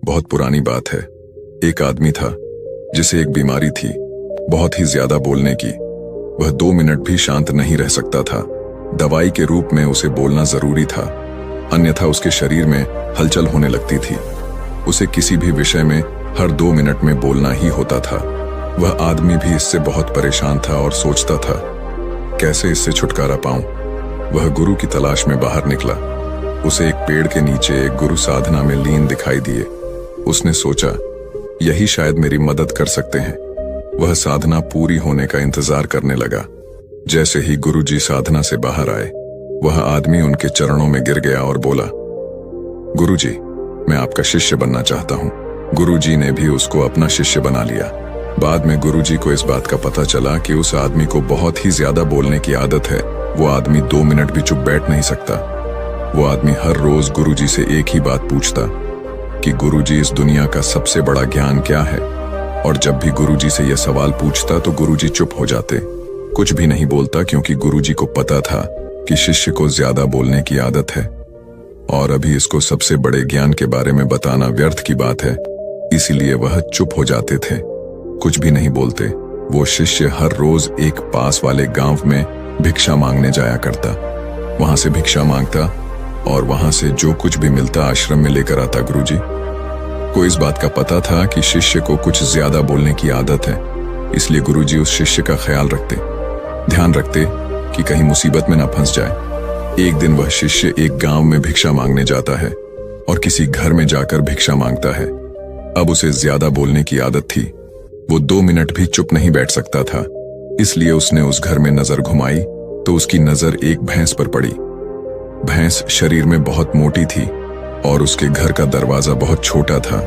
बहुत पुरानी बात है। एक आदमी था जिसे एक बीमारी थी, बहुत ही ज्यादा बोलने की। वह 2 मिनट भी शांत नहीं रह सकता था। दवाई के रूप में उसे बोलना जरूरी था, अन्यथा उसके शरीर में हलचल होने लगती थी। उसे किसी भी विषय में हर 2 मिनट में बोलना ही होता था। वह आदमी भी इससे बहुत परेशान था और सोचता था कैसे इससे छुटकारा पाऊं। वह गुरु की तलाश में बाहर निकला। उसे एक पेड़ के नीचे एक गुरु साधना में लीन दिखाई दिए। उसने सोचा यही शायद मेरी मदद कर सकते हैं। वह साधना पूरी होने का इंतजार करने लगा। जैसे ही गुरुजी साधना से बाहर आए, वह आदमी उनके चरणों में गिर गया और बोला, गुरुजी, मैं आपका शिष्य बनना चाहता हूं। गुरुजी ने भी उसको अपना शिष्य बना लिया। बाद में गुरुजी को इस बात का पता चला कि उस आदमी को बहुत ही ज्यादा बोलने की आदत है। वो आदमी 2 मिनट भी चुप बैठ नहीं सकता। वो आदमी हर रोज गुरुजी से एक ही बात पूछता कि गुरुजी, इस दुनिया का सबसे बड़ा ज्ञान क्या है? और जब भी गुरुजी से यह सवाल पूछता तो गुरुजी चुप हो जाते, कुछ भी नहीं बोलता, क्योंकि गुरुजी को पता था कि शिष्य को ज्यादा बोलने की आदत है और अभी इसको सबसे बड़े ज्ञान के बारे में बताना व्यर्थ की बात है। इसीलिए वह चुप हो जाते थे, कुछ भी नहीं बोलते। वो शिष्य हर रोज एक पास वाले गांव में भिक्षा मांगने जाया करता। वहां से भिक्षा मांगता और वहां से जो कुछ भी मिलता आश्रम में लेकर आता। गुरुजी को इस बात का पता था कि शिष्य को कुछ ज्यादा बोलने की आदत है, इसलिए गुरुजी उस शिष्य का ख्याल रखते, ध्यान रखते कि कहीं मुसीबत में ना फंस जाए। एक दिन वह शिष्य एक गांव में भिक्षा मांगने जाता है और किसी घर में जाकर भिक्षा मांगता है। अब उसे ज्यादा बोलने की आदत थी। वो 2 मिनट भी चुप नहीं बैठ सकता था, इसलिए उसने उस घर में नजर घुमाई तो उसकी नजर एक भैंस पर पड़ी। भैंस शरीर में बहुत मोटी थी और उसके घर का दरवाजा बहुत छोटा था।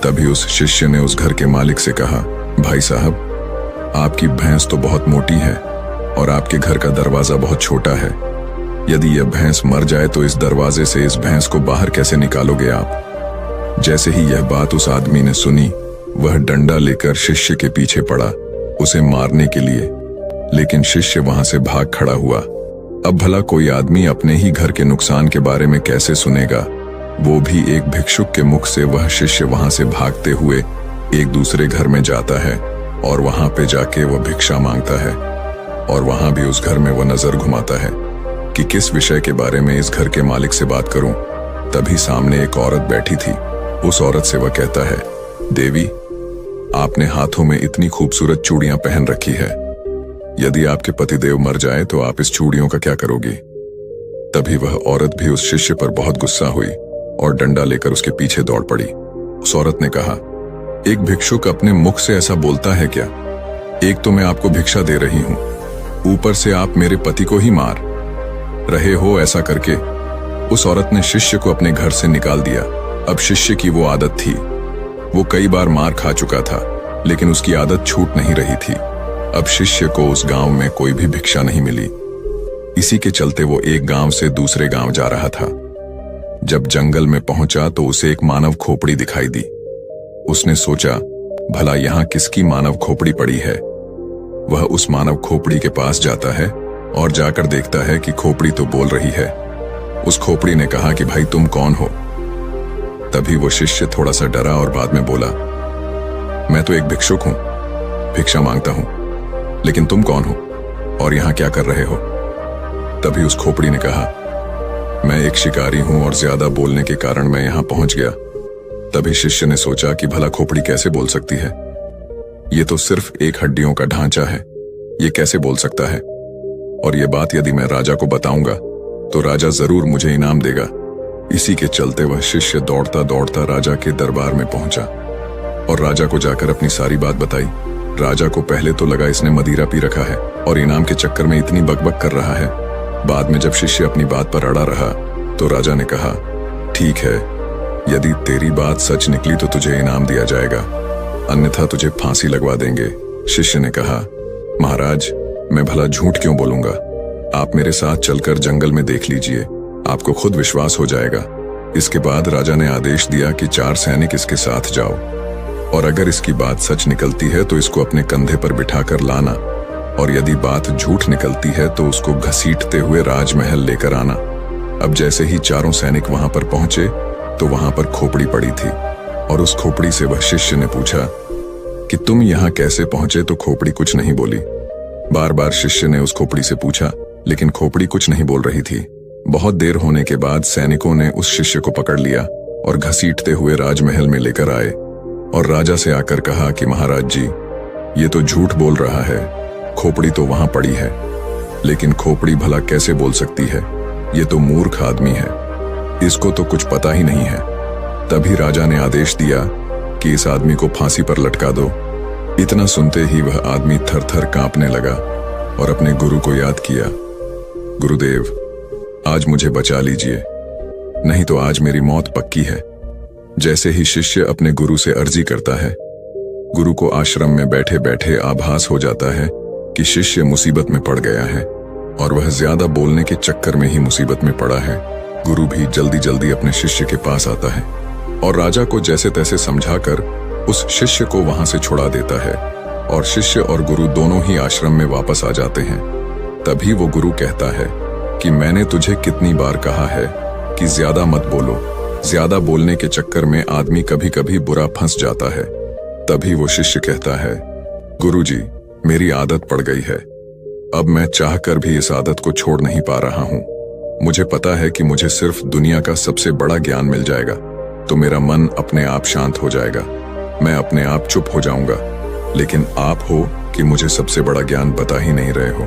तभी उस शिष्य ने उस घर के मालिक से कहा, भाई साहब, आपकी भैंस तो बहुत मोटी है और आपके घर का दरवाजा बहुत छोटा है। यदि यह भैंस मर जाए तो इस दरवाजे से इस भैंस को बाहर कैसे निकालोगे आप? जैसे ही यह बात उस आदमी ने सुनी, वह डंडा लेकर शिष्य के पीछे पड़ा, उसे मारने के लिए। लेकिन शिष्य वहां से भाग खड़ा हुआ। अब भला कोई आदमी अपने ही घर के नुकसान के बारे में कैसे सुनेगा, वो भी एक भिक्षुक के मुख से। वह शिष्य वहां से भागते हुए एक दूसरे घर में जाता है और वहां पे जाके वह भिक्षा मांगता है और वहां भी उस घर में वह नजर घुमाता है कि किस विषय के बारे में इस घर के मालिक से बात करूं। तभी सामने एक औरत बैठी थी। उस औरत से वह कहता है, देवी, आपने हाथों में इतनी खूबसूरत चूड़ियां पहन रखी है। यदि आपके पतिदेव मर जाए तो आप इस चूड़ियों का क्या करोगी? तभी वह औरत भी उस शिष्य पर बहुत गुस्सा हुई और डंडा लेकर उसके पीछे दौड़ पड़ी। उस औरत ने कहा, एक भिक्षुक अपने मुख से ऐसा बोलता है क्या? एक तो मैं आपको भिक्षा दे रही हूं, ऊपर से आप मेरे पति को ही मार रहे हो। ऐसा करके उस औरत ने शिष्य को अपने घर से निकाल दिया। अब शिष्य की वो आदत थी, वो कई बार मार खा चुका था, लेकिन उसकी आदत छूट नहीं रही थी। अब शिष्य को उस गांव में कोई भी भिक्षा नहीं मिली। इसी के चलते वो एक गांव से दूसरे गांव जा रहा था। जब जंगल में पहुंचा तो उसे एक मानव खोपड़ी दिखाई दी। उसने सोचा, भला यहां किसकी मानव खोपड़ी पड़ी है? वह उस मानव खोपड़ी के पास जाता है और जाकर देखता है कि खोपड़ी तो बोल रही है। उस खोपड़ी ने कहा कि भाई, तुम कौन हो? तभी वो शिष्य थोड़ा सा डरा और बाद में बोला, मैं तो एक भिक्षुक हूं, भिक्षा मांगता हूं, लेकिन तुम कौन हो और यहां क्या कर रहे हो? तभी उस खोपड़ी ने कहा, मैं एक शिकारी हूं और ज्यादा बोलने के कारण मैं यहां पहुंच गया। तभी शिष्य ने सोचा कि भला खोपड़ी कैसे बोल सकती है? ये तो सिर्फ एक हड्डियों का ढांचा है, ये कैसे बोल सकता है? और ये बात यदि मैं राजा को बताऊंगा तो राजा जरूर मुझे इनाम देगा। इसी के चलते वह शिष्य दौड़ता दौड़ता राजा के दरबार में पहुंचा और राजा को जाकर अपनी सारी बात बताई। राजा को पहले तो लगा इसने मदिरा पी रखा है और इनाम के चक्कर में इतनी बकबक कर रहा है। बाद में जब शिष्य अपनी बात पर अड़ा रहा तो राजा ने कहा, ठीक है, यदि तेरी बात सच निकली तो तुझे इनाम दिया जाएगा, अन्यथा तुझे फांसी लगवा देंगे। शिष्य ने कहा, महाराज, मैं भला झूठ क्यों बोलूंगा? आप मेरे साथ चलकर जंगल में देख लीजिए, आपको खुद विश्वास हो जाएगा। इसके बाद राजा ने आदेश दिया कि 4 सैनिक इसके साथ जाओ और अगर इसकी बात सच निकलती है तो इसको अपने कंधे पर बिठाकर लाना और यदि बात झूठ निकलती है तो उसको घसीटते हुए राजमहल लेकर आना। अब जैसे ही चारों सैनिक वहां पर पहुंचे तो वहां पर खोपड़ी पड़ी थी और उस खोपड़ी से वह शिष्य ने पूछा कि तुम यहां कैसे पहुंचे, तो खोपड़ी कुछ नहीं बोली। बार बार शिष्य ने उस खोपड़ी से पूछा, लेकिन खोपड़ी कुछ नहीं बोल रही थी। बहुत देर होने के बाद सैनिकों ने उस शिष्य को पकड़ लिया और घसीटते हुए राजमहल में लेकर आए और राजा से आकर कहा कि महाराज जी, ये तो झूठ बोल रहा है, खोपड़ी तो वहां पड़ी है, लेकिन खोपड़ी भला कैसे बोल सकती है? ये तो मूर्ख आदमी है, इसको तो कुछ पता ही नहीं है। तभी राजा ने आदेश दिया कि इस आदमी को फांसी पर लटका दो। इतना सुनते ही वह आदमी थर थर कांपने लगा और अपने गुरु को याद किया, गुरुदेव, आज मुझे बचा लीजिए, नहीं तो आज मेरी मौत पक्की है। जैसे ही शिष्य अपने गुरु से अर्जी करता है, गुरु को आश्रम में बैठे बैठे आभास हो जाता है कि शिष्य मुसीबत में पड़ गया है और वह ज्यादा बोलने के चक्कर में ही मुसीबत में पड़ा है। गुरु भी जल्दी जल्दी अपने शिष्य के पास आता है और राजा को जैसे तैसे समझाकर उस शिष्य को वहां से छुड़ा देता है और शिष्य और गुरु दोनों ही आश्रम में वापस आ जाते हैं। तभी वो गुरु कहता है कि मैंने तुझे कितनी बार कहा है कि ज्यादा मत बोलो। ज्यादा बोलने के चक्कर में आदमी कभी कभी बुरा फंस जाता है। तभी वो शिष्य कहता है, गुरुजी, मेरी आदत पड़ गई है, अब मैं चाहकर भी इस आदत को छोड़ नहीं पा रहा हूं। मुझे पता है कि मुझे सिर्फ दुनिया का सबसे बड़ा ज्ञान मिल जाएगा तो मेरा मन अपने आप शांत हो जाएगा, मैं अपने आप चुप हो जाऊंगा। लेकिन आप हो कि मुझे सबसे बड़ा ज्ञान बता ही नहीं रहे हो।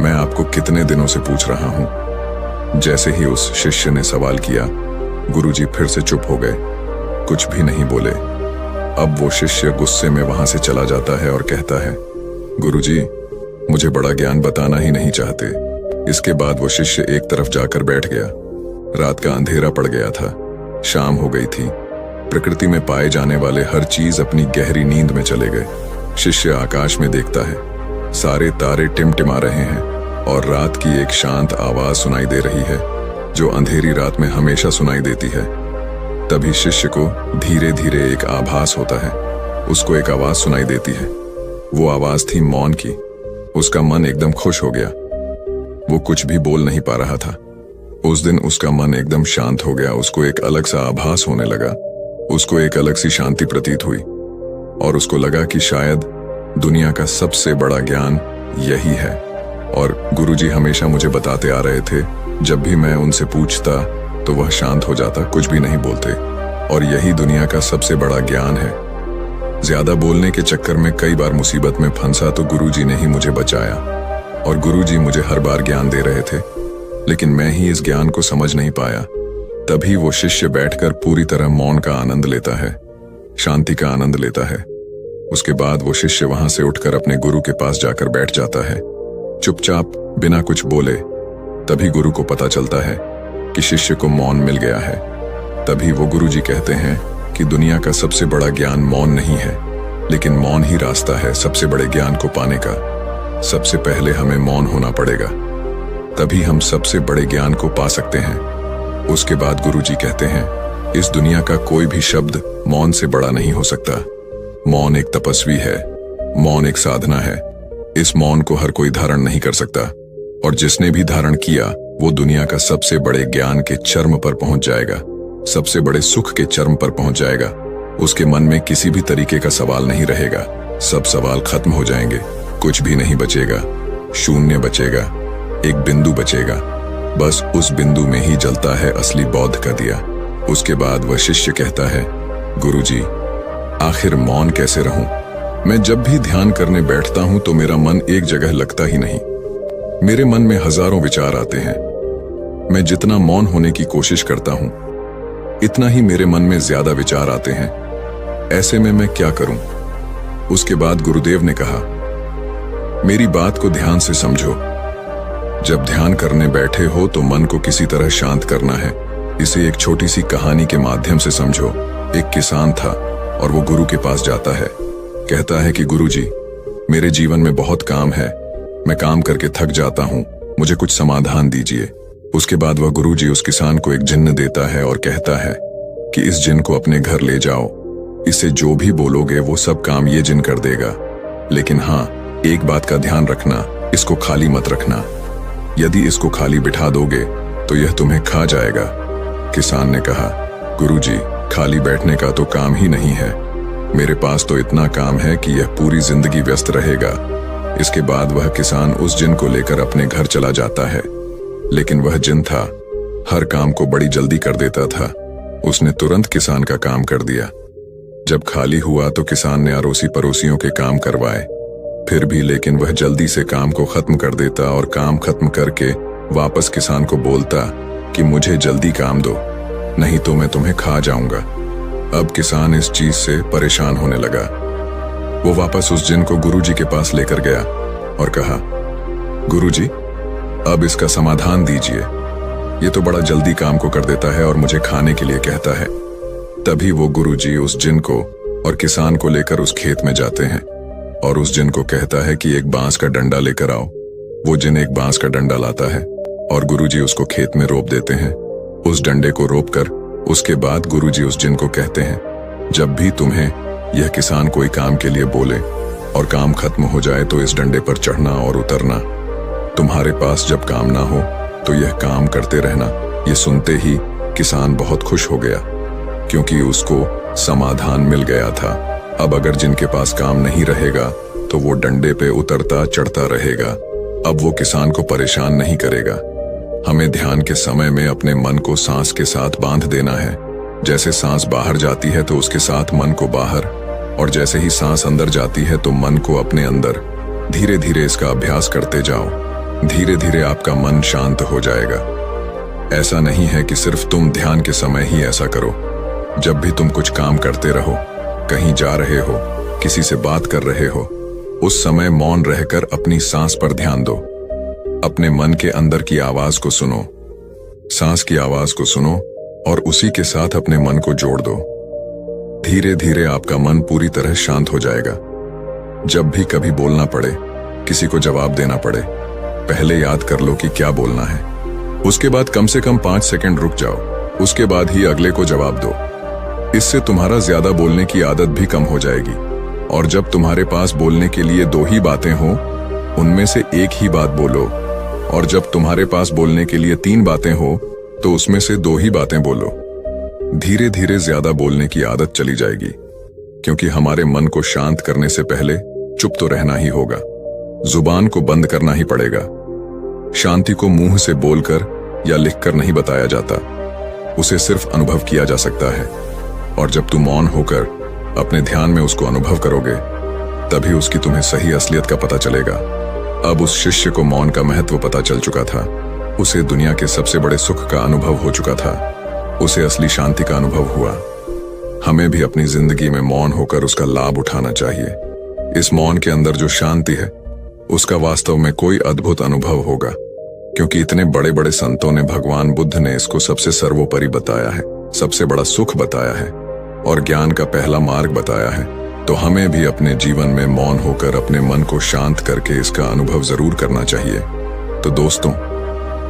मैं आपको कितने दिनों से पूछ रहा हूं। जैसे ही उस शिष्य ने सवाल किया, गुरुजी फिर से चुप हो गए, कुछ भी नहीं बोले। अब वो शिष्य गुस्से में वहां से चला जाता है और कहता है, गुरुजी, मुझे बड़ा ज्ञान बताना ही नहीं चाहते। इसके बाद वो शिष्य एक तरफ जाकर बैठ गया। रात का अंधेरा पड़ गया था, शाम हो गई थी। प्रकृति में पाए जाने वाले हर चीज अपनी गहरी नींद में चले गए। शिष्य आकाश में देखता है, सारे तारे टिमटिमा रहे हैं और रात की एक शांत आवाज सुनाई दे रही है जो अंधेरी रात में हमेशा सुनाई देती है। तभी शिष्य को धीरे धीरे एक आभास होता है। उसको एक आवाज सुनाई देती है। वो आवाज थी मौन की। उसका मन एकदम खुश हो गया। वो कुछ भी बोल नहीं पा रहा था। उस दिन उसका मन एकदम शांत हो गया। उसको एक अलग सा आभास होने लगा। उसको एक अलग सी शांति प्रतीत हुई और उसको लगा कि शायद दुनिया का सबसे बड़ा ज्ञान यही है। और गुरुजी हमेशा मुझे बताते आ रहे थे, जब भी मैं उनसे पूछता तो वह शांत हो जाता, कुछ भी नहीं बोलते। और यही दुनिया का सबसे बड़ा ज्ञान है। ज्यादा बोलने के चक्कर में कई बार मुसीबत में फंसा तो गुरुजी ने ही मुझे बचाया। और गुरुजी मुझे हर बार ज्ञान दे रहे थे, लेकिन मैं ही इस ज्ञान को समझ नहीं पाया। तभी वो शिष्य बैठकर पूरी तरह मौन का आनंद लेता है, शांति का आनंद लेता है। उसके बाद वो शिष्य वहां से उठकर अपने गुरु के पास जाकर बैठ जाता है, चुपचाप, बिना कुछ बोले। तभी गुरु को पता चलता है कि शिष्य को मौन मिल गया है। तभी वो गुरुजी कहते हैं कि दुनिया का सबसे बड़ा ज्ञान मौन नहीं है, लेकिन मौन ही रास्ता है सबसे बड़े ज्ञान को पाने का। सबसे पहले हमें मौन होना पड़ेगा, तभी हम सबसे बड़े ज्ञान को पा सकते हैं। उसके बाद गुरुजी कहते हैं, इस दुनिया का कोई भी शब्द मौन से बड़ा नहीं हो सकता। मौन एक तपस्वी है, मौन एक साधना है। इस मौन को हर कोई धारण नहीं कर सकता, और जिसने भी धारण किया वो दुनिया का सबसे बड़े ज्ञान के चरम पर पहुंच जाएगा, सबसे बड़े सुख के चरम पर पहुंच जाएगा। उसके मन में किसी भी तरीके का सवाल नहीं रहेगा। सब सवाल खत्म हो जाएंगे, कुछ भी नहीं बचेगा, शून्य बचेगा, एक बिंदु बचेगा। बस उस बिंदु में ही जलता है असली बौद्ध का दिया। उसके बाद वह शिष्य कहता है, गुरुजी, आखिर मौन कैसे रहूं? मैं जब भी ध्यान करने बैठता हूं तो मेरा मन एक जगह लगता ही नहीं। मेरे मन में हजारों विचार आते हैं। मैं जितना मौन होने की कोशिश करता हूं, इतना ही मेरे मन में ज्यादा विचार आते हैं। ऐसे में मैं क्या करूं? उसके बाद गुरुदेव ने कहा, मेरी बात को ध्यान से समझो। जब ध्यान करने बैठे हो तो मन को किसी तरह शांत करना है। इसे एक छोटी सी कहानी के माध्यम से समझो। एक किसान था और वो गुरु के पास जाता है। कहता है कि गुरुजी, मेरे जीवन में बहुत काम है, मैं काम करके थक जाता हूं, मुझे कुछ समाधान दीजिए। उसके बाद वह गुरुजी उस किसान को एक जिन्न देता है और कहता है कि इस जिन्न को अपने घर ले जाओ, इसे जो भी बोलोगे वो सब काम ये जिन्न कर देगा। लेकिन हाँ, एक बात का ध्यान रखना, इसको खाली मत रखना। यदि इसको खाली बिठा दोगे तो यह तुम्हें खा जाएगा। किसान ने कहा, गुरुजी, खाली बैठने का तो काम ही नहीं है। मेरे पास तो इतना काम है कि यह पूरी जिंदगी व्यस्त रहेगा। इसके बाद वह किसान उस जिन को लेकर अपने घर चला जाता है। लेकिन वह जिन था, हर काम को बड़ी जल्दी कर देता था। उसने तुरंत किसान का काम कर दिया। जब खाली हुआ तो किसान ने अड़ोसी पड़ोसियों के काम करवाए। फिर भी लेकिन वह जल्दी से काम को खत्म कर देता और काम खत्म करके वापस किसान को बोलता कि मुझे जल्दी काम दो, नहीं तो मैं तुम्हें खा जाऊंगा। अब किसान इस चीज से परेशान होने लगा। वो वापस उस जिन को गुरुजी के पास लेकर गया और कहा, गुरुजी, अब इसका समाधान दीजिए। ये तो बड़ा जल्दी काम को कर देता है और मुझे खाने के लिए कहता है। तभी वो गुरुजी उस जिन को और किसान को लेकर उस खेत में जाते हैं और उस जिन को कहता है कि एक बांस का डंडा लेकर आओ। वो जिन एक बांस का डंडा लाता है और गुरुजी उसको खेत में रोप देते हैं। उस डंडे को रोपकर उसके बाद गुरुजी उस जिन को कहते हैं, जब भी तुम्हें यह किसान कोई काम के लिए बोले और काम खत्म हो जाए तो इस डंडे पर चढ़ना और उतरना। तुम्हारे पास जब काम ना हो तो यह काम करते रहना। ये सुनते ही किसान बहुत खुश हो गया, क्योंकि उसको समाधान मिल गया था। अब अगर जिनके पास काम नहीं रहेगा तो वो डंडे पे उतरता चढ़ता रहेगा। अब वो किसान को परेशान नहीं करेगा। हमें ध्यान के समय में अपने मन को सांस के साथ बांध देना है। जैसे सांस बाहर जाती है तो उसके साथ मन को बाहर, और जैसे ही सांस अंदर जाती है तो मन को अपने अंदर। धीरे धीरे इसका अभ्यास करते जाओ। धीरे धीरे आपका मन शांत हो जाएगा। ऐसा नहीं है कि सिर्फ तुम ध्यान के समय ही ऐसा करो। जब भी तुम कुछ काम करते रहो, कहीं जा रहे हो, किसी से बात कर रहे हो, उस समय मौन रहकर अपनी सांस पर ध्यान दो। अपने मन के अंदर की आवाज को सुनो, सांस की आवाज को सुनो और उसी के साथ अपने मन को जोड़ दो। धीरे धीरे आपका मन पूरी तरह शांत हो जाएगा। जब भी कभी बोलना पड़े, किसी को जवाब देना पड़े, पहले याद कर लो कि क्या बोलना है। उसके बाद कम से कम 5 सेकंड रुक जाओ, उसके बाद ही अगले को जवाब दो। इससे तुम्हारा ज्यादा बोलने की आदत भी कम हो जाएगी। और जब तुम्हारे पास बोलने के लिए 2 ही बातें हो, उनमें से एक ही बात बोलो। और जब तुम्हारे पास बोलने के लिए 3 बातें हो तो उसमें से 2 ही बातें बोलो। धीरे धीरे ज्यादा बोलने की आदत चली जाएगी, क्योंकि हमारे मन को शांत करने से पहले चुप तो रहना ही होगा। जुबान को बंद करना ही पड़ेगा। शांति को मुंह से बोलकर या लिखकर नहीं बताया जाता, उसे सिर्फ अनुभव किया जा सकता है। और जब तुम मौन होकर अपने ध्यान में उसको अनुभव करोगे, तभी उसकी तुम्हें सही असलियत का पता चलेगा। अब उस शिष्य को मौन का महत्व पता चल चुका था। उसे दुनिया के सबसे बड़े सुख का अनुभव हो चुका था। उसे असली शांति का अनुभव हुआ। हमें भी अपनी जिंदगी में मौन होकर उसका लाभ उठाना चाहिए। इस मौन के अंदर जो शांति है, उसका वास्तव में कोई अद्भुत अनुभव होगा, क्योंकि इतने बड़े बड़े संतों ने, भगवान बुद्ध ने इसको सबसे सर्वोपरि बताया है, सबसे बड़ा सुख बताया है और ज्ञान का पहला मार्ग बताया है। तो हमें भी अपने जीवन में मौन होकर अपने मन को शांत करके इसका अनुभव जरूर करना चाहिए। तो दोस्तों,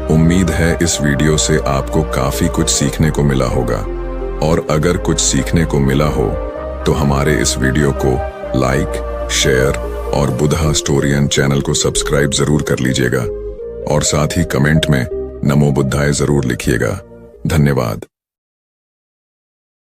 उम्मीद है इस वीडियो से आपको काफी कुछ सीखने को मिला होगा। और अगर कुछ सीखने को मिला हो तो हमारे इस वीडियो को लाइक, शेयर और बुद्धा स्टोरियन चैनल को सब्सक्राइब जरूर कर लीजिएगा। और साथ ही कमेंट में नमो बुद्धाय जरूर लिखिएगा। धन्यवाद।